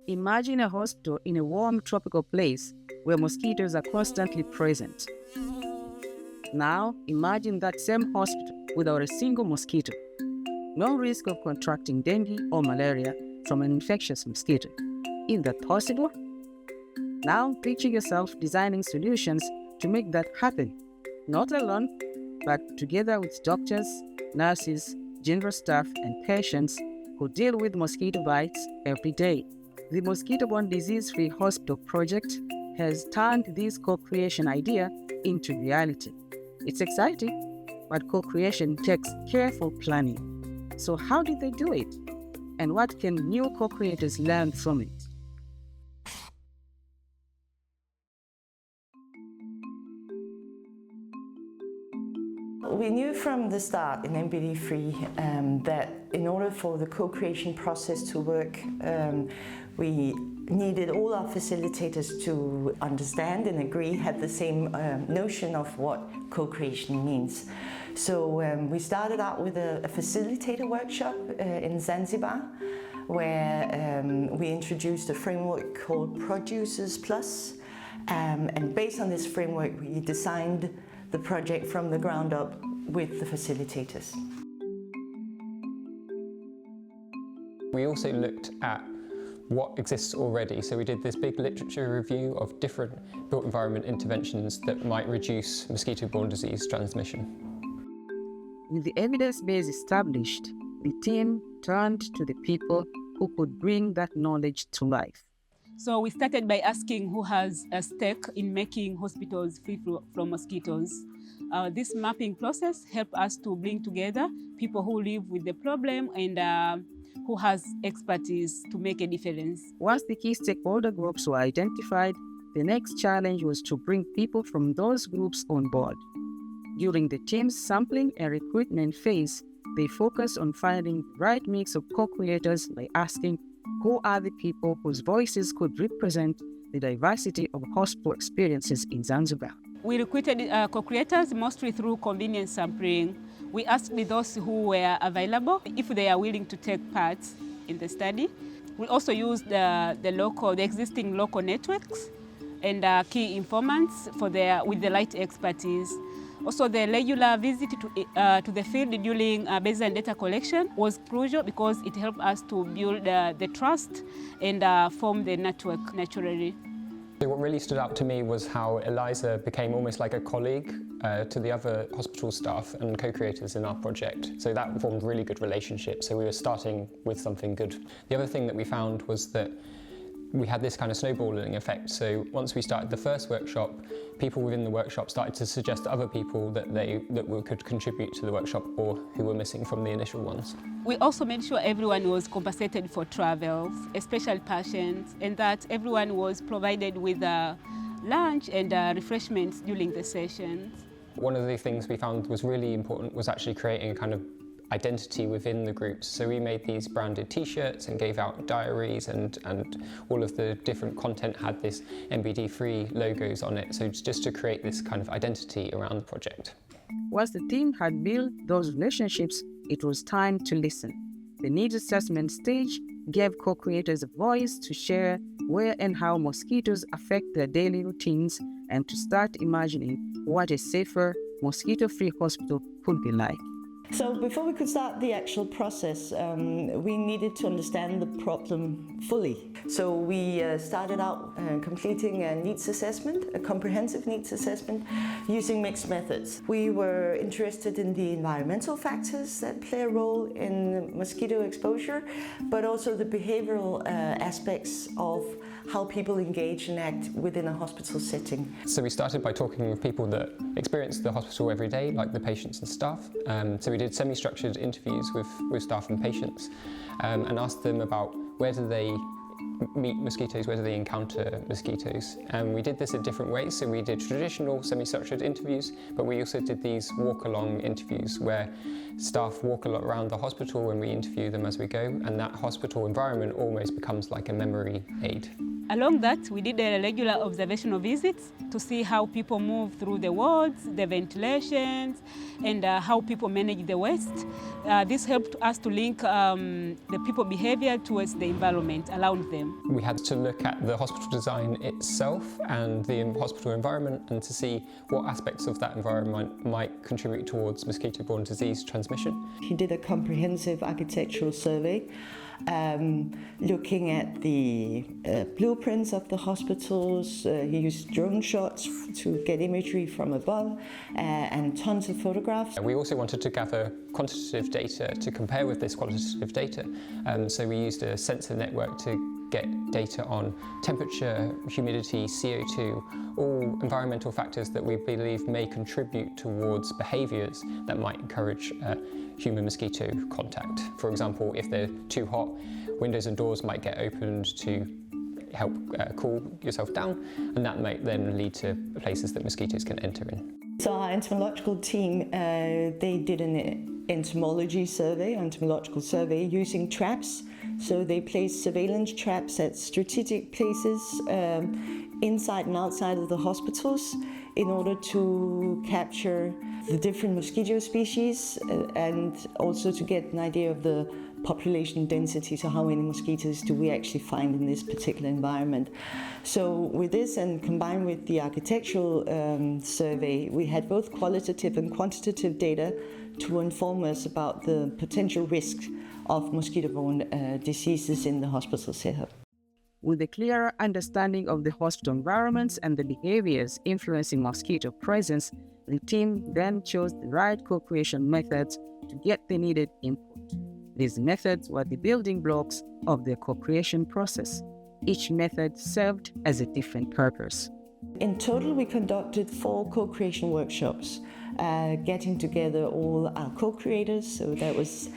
Imagine a hospital in a warm tropical place where mosquitoes are constantly present. Now, imagine that same hospital without a single mosquito. No risk of contracting dengue or malaria from an infectious mosquito. Is that possible? Now, picture yourself designing solutions to make that happen. Not alone, but together with doctors, nurses, general staff, and patients who deal with mosquito bites every day. The Mosquito-Borne Disease-Free Hospital project has turned this co-creation idea into reality. It's exciting, but co-creation takes careful planning. So how did they do it? And what can new co-creators learn from it? We knew from the start in MBD-Free that in order for the co-creation process to work, we needed all our facilitators to understand and agree, had the same notion of what co-creation means. So we started out with a facilitator workshop in Zanzibar, where we introduced a framework called Producers Plus. And based on this framework, we designed the project from the ground up with the facilitators. We also looked at what exists already. So we did this big literature review of different built environment interventions that might reduce mosquito-borne disease transmission. With the evidence base established, the team turned to the people who could bring that knowledge to life. So we started by asking who has a stake in making hospitals free from mosquitoes. This mapping process helped us to bring together people who live with the problem and who has expertise to make a difference. Once the key stakeholder groups were identified, the next challenge was to bring people from those groups on board. During the team's sampling and recruitment phase, they focused on finding the right mix of co-creators by asking who are the people whose voices could represent the diversity of hospital experiences in Zanzibar. We recruited co-creators mostly through convenience sampling. We asked those who were available if they are willing to take part in the study. We also used the existing local networks and key informants with the right expertise. Also, the regular visit to the field during baseline data collection was crucial because it helped us to build the trust and form the network naturally. So what really stood out to me was how Eliza became almost like a colleague to the other hospital staff and co-creators in our project. So that formed a really good relationship. So we were starting with something good. The other thing that we found was that we had this kind of snowballing effect. So once we started the first workshop, people within the workshop started to suggest to other people that could contribute to the workshop or who were missing from the initial ones. We also made sure everyone was compensated for travels, especially patients, and that everyone was provided with lunch and refreshments during the sessions. One of the things we found was really important was actually creating a kind of identity within the groups. So we made these branded t-shirts and gave out diaries and all of the different content had this MBD-Free logos on it. So just to create this kind of identity around the project. Once the team had built those relationships, it was time to listen. The needs assessment stage gave co-creators a voice to share where and how mosquitoes affect their daily routines and to start imagining what a safer, mosquito-free hospital could be like. So before we could start the actual process, we needed to understand the problem fully. So we started out completing a needs assessment, a comprehensive needs assessment, using mixed methods. We were interested in the environmental factors that play a role in mosquito exposure, but also the behavioral aspects of how people engage and act within a hospital setting. So we started by talking with people that experience the hospital every day, like the patients and staff. So we did semi-structured interviews with staff and patients and asked them about where do they meet mosquitoes, where do they encounter mosquitoes. And we did this in different ways. So we did traditional semi-structured interviews, but we also did these walk-along interviews where staff walk around the hospital and we interview them as we go, and that hospital environment almost becomes like a memory aid. Along that, we did regular observational visits to see how people move through the wards, the ventilations, and how people manage the waste. This helped us to link the people behavior towards the environment around them. We had to look at the hospital design itself and the hospital environment and to see what aspects of that environment might contribute towards mosquito-borne disease transmission. He did a comprehensive architectural survey looking at the blueprints of the hospitals. He used drone shots to get imagery from above and tons of photographs. We also wanted to gather quantitative data to compare with this qualitative data. So we used a sensor network to get data on temperature, humidity, CO2, all environmental factors that we believe may contribute towards behaviours that might encourage human-mosquito contact. For example, if they're too hot, windows and doors might get opened to help cool yourself down, and that might then lead to places that mosquitoes can enter in. So our entomological team, they did an entomological survey using traps. So they placed surveillance traps at strategic places inside and outside of the hospitals in order to capture the different mosquito species and also to get an idea of the population density, so how many mosquitoes do we actually find in this particular environment. So with this and combined with the architectural survey, we had both qualitative and quantitative data to inform us about the potential risks of mosquito-borne diseases in the hospital setup. With a clearer understanding of the hospital environments and the behaviors influencing mosquito presence, the team then chose the right co-creation methods to get the needed input. These methods were the building blocks of the co-creation process. Each method served as a different purpose. In total, we conducted 4 co-creation workshops, getting together all our co-creators, so that was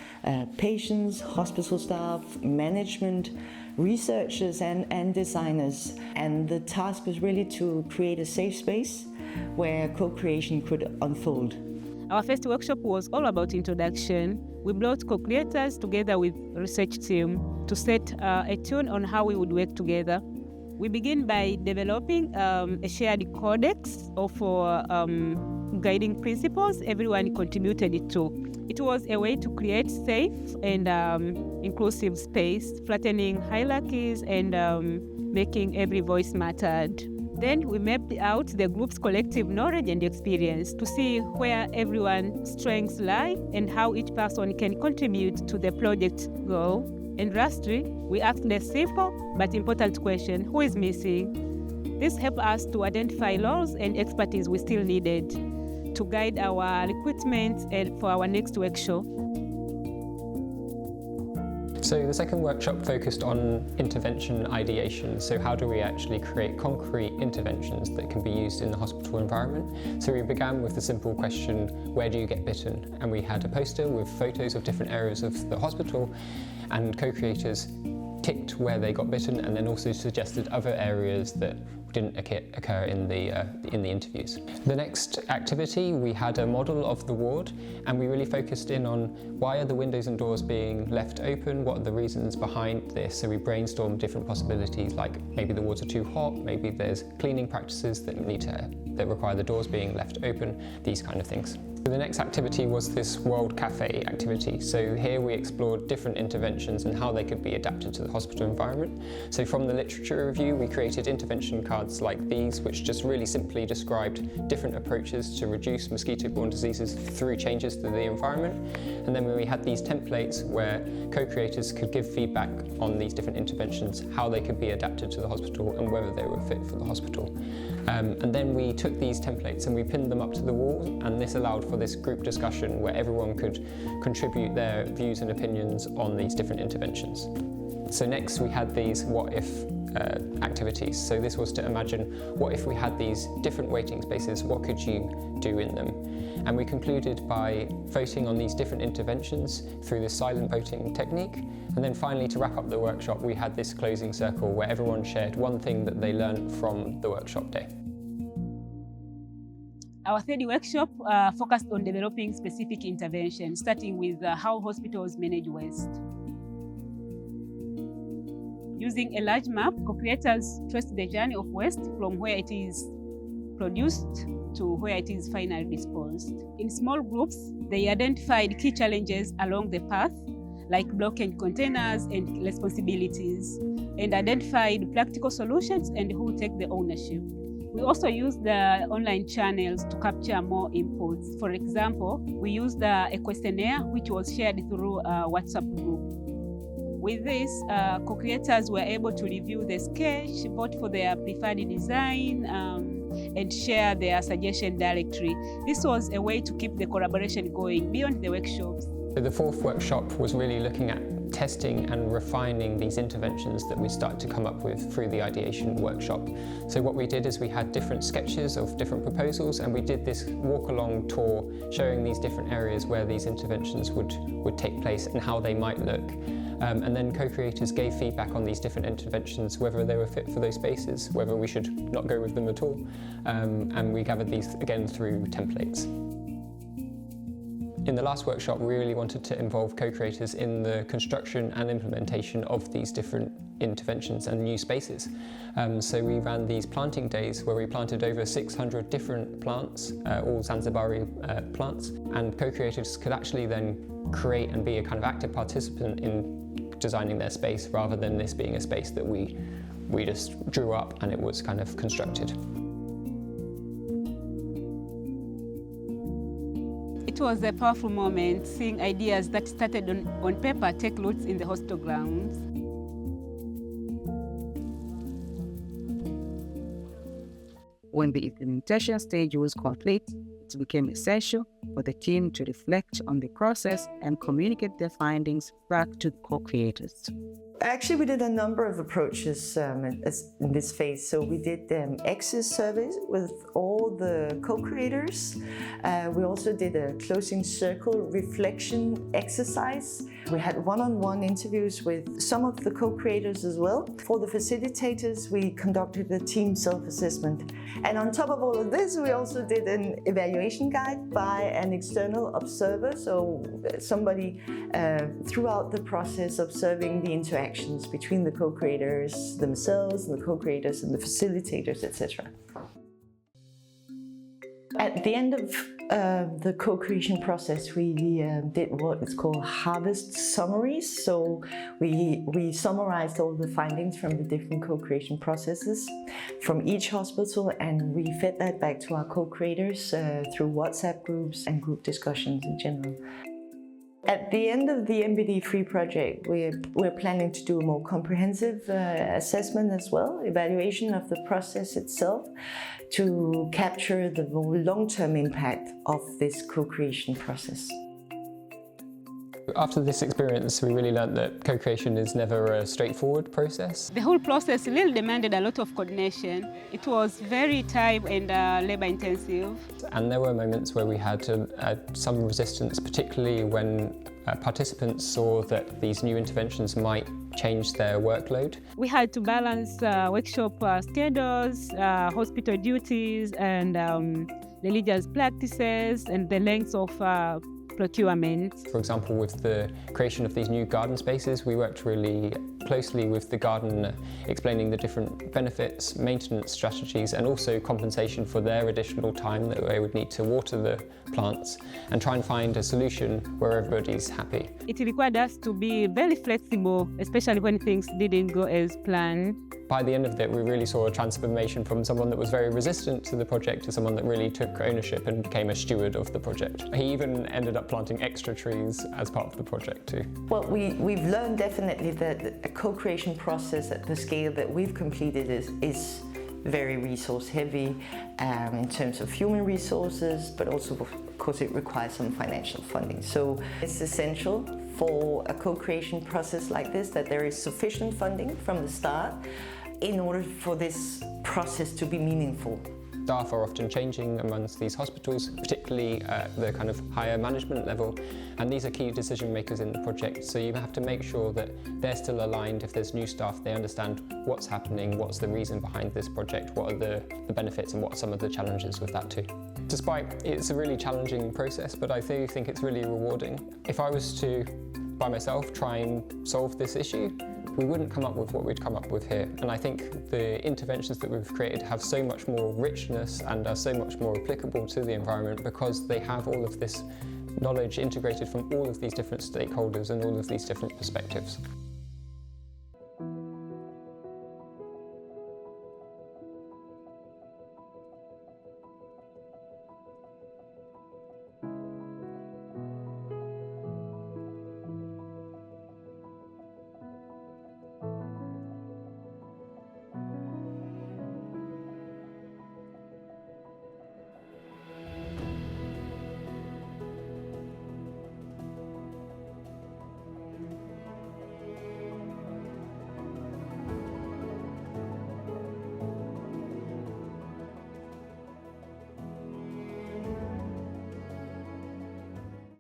patients, hospital staff, management, researchers and designers. And the task was really to create a safe space where co-creation could unfold. Our first workshop was all about introduction. We brought co-creators together with research team to set a tune on how we would work together. We begin by developing a shared codex of guiding principles everyone contributed to. It was a way to create safe and inclusive space, flattening hierarchies and making every voice mattered. Then we mapped out the group's collective knowledge and experience to see where everyone's strengths lie and how each person can contribute to the project goal. And lastly, we asked a simple but important question: who is missing? This helped us to identify roles and expertise we still needed to guide our recruitment and for our next workshop. So the second workshop focused on intervention ideation. So how do we actually create concrete interventions that can be used in the hospital environment? So we began with the simple question, where do you get bitten? And we had a poster with photos of different areas of the hospital, and co-creators ticked where they got bitten and then also suggested other areas that didn't occur in the interviews. The next activity, we had a model of the ward, and we really focused in on why are the windows and doors being left open, what are the reasons behind this. So we brainstormed different possibilities, like maybe the wards are too hot, maybe there's cleaning practices that require the doors being left open, these kind of things. So the next activity was this World Cafe activity. So here we explored different interventions and how they could be adapted to the hospital environment. So from the literature review, we created intervention cards like these, which just really simply described different approaches to reduce mosquito-borne diseases through changes to the environment. And then we had these templates where co-creators could give feedback on these different interventions, how they could be adapted to the hospital and whether they were fit for the hospital. And then we took these templates and we pinned them up to the wall, and this allowed for this group discussion where everyone could contribute their views and opinions on these different interventions. So next we had these what if activities. So this was to imagine, what if we had these different waiting spaces, what could you do in them? And we concluded by voting on these different interventions through the silent voting technique. And then finally, to wrap up the workshop, we had this closing circle where everyone shared one thing that they learned from the workshop day. Our third workshop focused on developing specific interventions, starting with how hospitals manage waste. Using a large map, co-creators traced the journey of waste from where it is produced to where it is finally disposed. In small groups, they identified key challenges along the path, like blocking containers and responsibilities, and identified practical solutions and who will take the ownership. We also used the online channels to capture more inputs. For example, we used a questionnaire which was shared through a WhatsApp group. With this, co-creators were able to review the sketch, vote for their preferred design, and share their suggestion directly. This was a way to keep the collaboration going beyond the workshops. The fourth workshop was really looking at testing and refining these interventions that we started to come up with through the ideation workshop. So what we did is we had different sketches of different proposals, and we did this walk-along tour showing these different areas where these interventions would take place and how they might look. And then co-creators gave feedback on these different interventions, whether they were fit for those spaces, whether we should not go with them at all. And we gathered these again through templates. In the last workshop, we really wanted to involve co-creators in the construction and implementation of these different interventions and new spaces. So we ran these planting days where we planted over 600 different plants, all Zanzibari plants, and co-creators could actually then create and be a kind of active participant in designing their space, rather than this being a space that we just drew up and it was kind of constructed. It was a powerful moment, seeing ideas that started on paper take roots in the hospital grounds. When the implementation stage was complete, it became essential for the team to reflect on the process and communicate their findings back to the co-creators. Actually, we did a number of approaches in this phase. So we did exit surveys with all the co-creators. We also did a closing circle reflection exercise. We had one-on-one interviews with some of the co-creators as well. For the facilitators, we conducted a team self-assessment. And on top of all of this, we also did an evaluation guide by an external observer. So somebody throughout the process observing the interactions between the co-creators themselves and the co-creators and the facilitators, etc. At the end of the co-creation process, we did what is called harvest summaries. So we summarized all the findings from the different co-creation processes from each hospital, and we fed that back to our co-creators through WhatsApp groups and group discussions in general. At the end of the MBD-Free project, we're planning to do a more comprehensive assessment as well, evaluation of the process itself, to capture the long-term impact of this co-creation process. After this experience, we really learned that co-creation is never a straightforward process. The whole process really demanded a lot of coordination. It was very time and labor-intensive. And there were moments where we had some resistance, particularly when participants saw that these new interventions might change their workload. We had to balance workshop schedules, hospital duties, and religious practices, and the length of procurement. For example, with the creation of these new garden spaces, we worked really closely with the gardener, explaining the different benefits, maintenance strategies, and also compensation for their additional time that they would need to water the plants, and try and find a solution where everybody's happy. It required us to be very flexible, especially when things didn't go as planned. By the end of it, we really saw a transformation from someone that was very resistant to the project to someone that really took ownership and became a steward of the project. He even ended up planting extra trees as part of the project too. Well, we've learned definitely that a co-creation process at the scale that we've completed is very resource heavy in terms of human resources, but also of course it requires some financial funding. So it's essential for a co-creation process like this that there is sufficient funding from the start in order for this process to be meaningful. Staff are often changing amongst these hospitals, particularly at the kind of higher management level, and these are key decision makers in the project, so you have to make sure that they're still aligned. If there's new staff, they understand what's happening, what's the reason behind this project, what are the benefits, and what are some of the challenges with that too. Despite it's a really challenging process, but I do think it's really rewarding. If I was to, by myself, try and solve this issue, we wouldn't come up with what we'd come up with here. And I think the interventions that we've created have so much more richness and are so much more applicable to the environment because they have all of this knowledge integrated from all of these different stakeholders and all of these different perspectives.